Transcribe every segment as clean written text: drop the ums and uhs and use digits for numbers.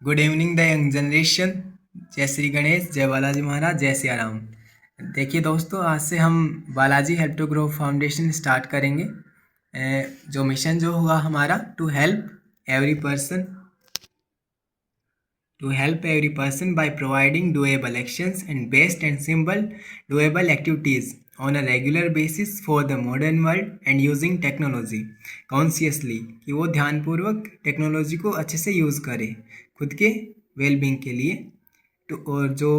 Good evening the young generation. जय श्री गणेश, जय बालाजी महाराज, जय सिया राम। देखिए दोस्तों, आज से हम Balaji help to grow foundation start करेंगे। जो मिशन जो होगा हमारा, to help every person by providing doable actions and best and simple doable activities on a regular basis for the modern world and using technology consciously, कि वो ध्यानपूर्वक technology को अच्छे से यूज़ करे खुद के वेलबींग के लिए। तो और जो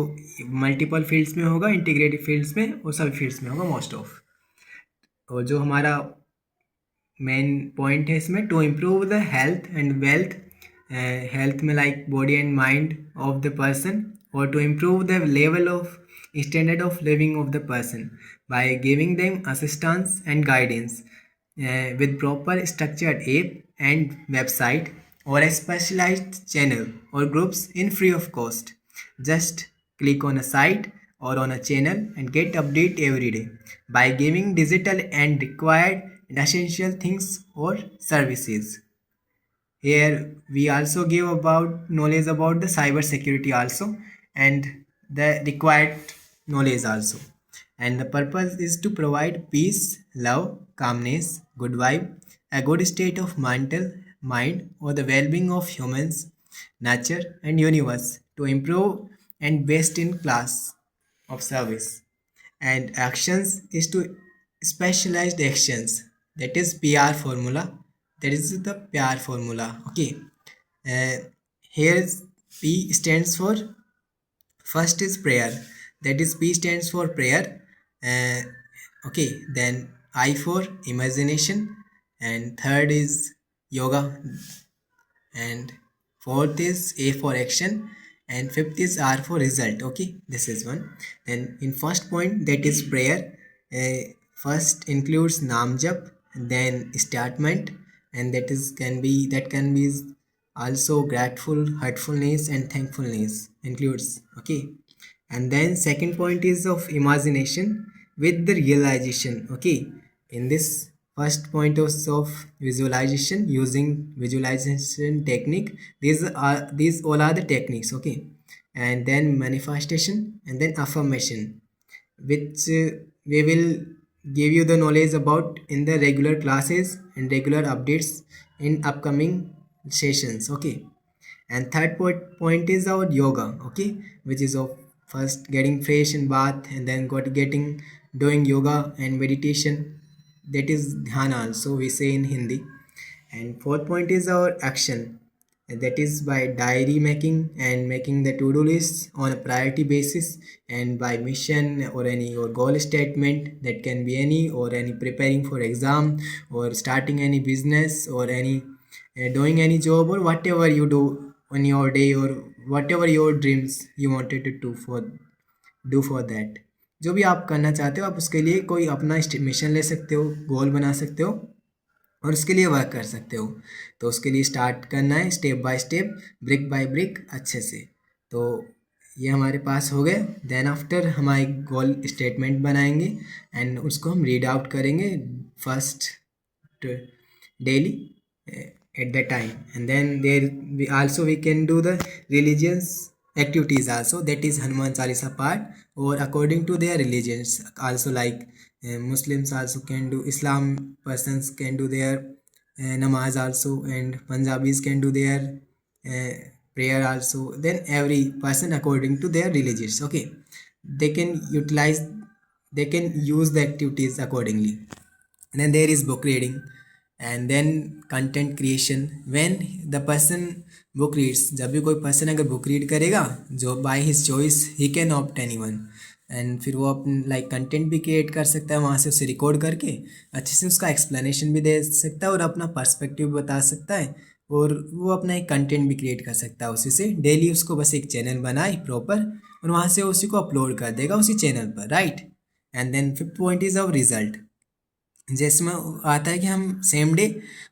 मल्टीपल फील्ड्स में होगा, इंटीग्रेटेड फील्ड्स में और सभी फील्ड्स में होगा मोस्ट ऑफ। और जो हमारा मेन पॉइंट है इसमें, to improve the health and wealth, health में like body and mind of the person, और to improve the level of standard of living of the person by giving them assistance and guidance with proper structured app and website or a specialized channel or groups in free of cost. Just click on a site or on a channel and get update every day by giving digital and required and essential things or services. Here we also give about knowledge about the cyber security also, and the required knowledge also. And the purpose is to provide peace, love, calmness, good vibe, a good state of mental mind, or the well-being of humans, nature and universe, to improve and best in class of service. And actions is to specialized actions, that is PR formula, that is the PR formula. Okay, uh, here P stands for, first is prayer, that is P stands for prayer. uh, okay, then I for imagination, and third is yoga, and fourth is A for action, and fifth is R for result. Okay, this is one. Then in first point, that is prayer, first includes naam jap, then statement, and that can be also grateful, heartfulness and thankfulness includes. Okay, and then second point is of imagination with the realization. Okay, in this first point of visualization, using visualization technique, these all are the techniques. Okay, and then manifestation, and then affirmation, which we will give you the knowledge about in the regular classes and regular updates in upcoming sessions. Okay, and third point is our yoga. Okay, which is of first getting fresh in bath, and then getting doing yoga and meditation, that is dhyana also we say in Hindi. And fourth point is our action, and that is by diary making and making the to-do lists on a priority basis, and by mission or any or goal statement, that can be any, or any preparing for exam, or starting any business, or any doing any job, or whatever you do on your day, or whatever your dreams you wanted to do for that. जो भी आप करना चाहते हो, आप उसके लिए कोई अपना मिशन ले सकते हो, गोल बना सकते हो, और उसके लिए वर्क कर सकते हो। तो उसके लिए स्टार्ट करना है step by step, brick by brick, अच्छे से। तो ये हमारे पास हो गए। देन आफ्टर हम एक गोल स्टेटमेंट बनाएंगे, एंड उसको हम रीड आउट करेंगे first daily at that time. And then we can do the religious activities also, that is Hanuman Chalisa part, or according to their religions also, like Muslims also can do, Islam persons can do their namaz also, and Punjabis can do their uh, prayer also. Then every person according to their religions. Okay, they can use the activities accordingly. And then there is book reading, and then content creation. When the person book reads, जब भी कोई person अगर book read करेगा, जो by his choice he can opt anyone, and फिर वो अपने like content भी क्रिएट कर सकता है वहाँ से, उसे रिकॉर्ड करके अच्छे से उसका एक्सप्लेनेशन भी दे सकता है, और अपना पर्सपेक्टिव भी बता सकता है, और वो अपना एक कंटेंट भी क्रिएट कर सकता है उसी से। डेली उसको बस एक चैनल बनाए प्रॉपर, और वहाँ से उसी को अपलोड कर देगा उसी चैनल पर, right. And then fifth point is our result, जिसमें आता है कि हम सेम डे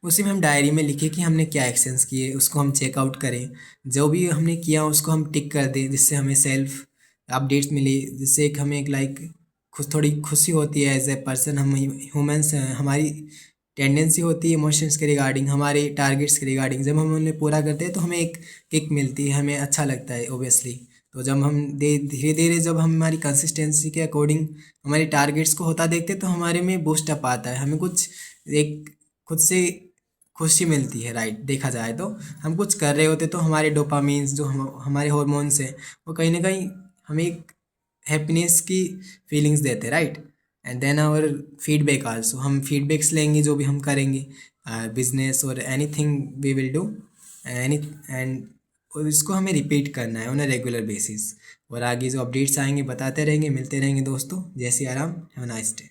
उसी में हम डायरी में लिखें कि हमने क्या एक्शंस किए, उसको हम चेकआउट करें, जो भी हमने किया उसको हम टिक कर दें, जिससे हमें सेल्फ अपडेट्स मिले, जिससे एक हमें एक लाइक थोड़ी खुशी होती है एज ए पर्सन। हम ह्यूमंस हमारी टेंडेंसी होती है इमोशंस के रिगार्डिंग, हमारे टारगेट्स के रिगार्डिंग। जब हम उन्हें पूरा करते हैं तो हमें एक किक मिलती है, हमें अच्छा लगता है ओबियसली। तो जब हम धीरे धीरे जब हम हमारी कंसिस्टेंसी के अकॉर्डिंग हमारी टारगेट्स को होता देखते हैं तो हमारे में बूस्ट अप आता है, हमें कुछ एक खुद से खुशी मिलती है, राइट। देखा जाए तो हम कुछ कर रहे होते तो हमारे डोपामीन्स जो हमारे हॉर्मोन्स हैं वो कहीं ना कहीं हमें एक हैप्पीनेस की फीलिंग्स देते हैं, right. And then our feedback also, हम फीडबैक्स लेंगे जो भी हम करेंगे, बिजनेस और anything we will do any, and और इसको हमें रिपीट करना है ऑन अ रेगुलर बेसिस। और आगे जो अपडेट्स आएंगे बताते रहेंगे, मिलते रहेंगे दोस्तों। जय Siya Ram, have a nice day.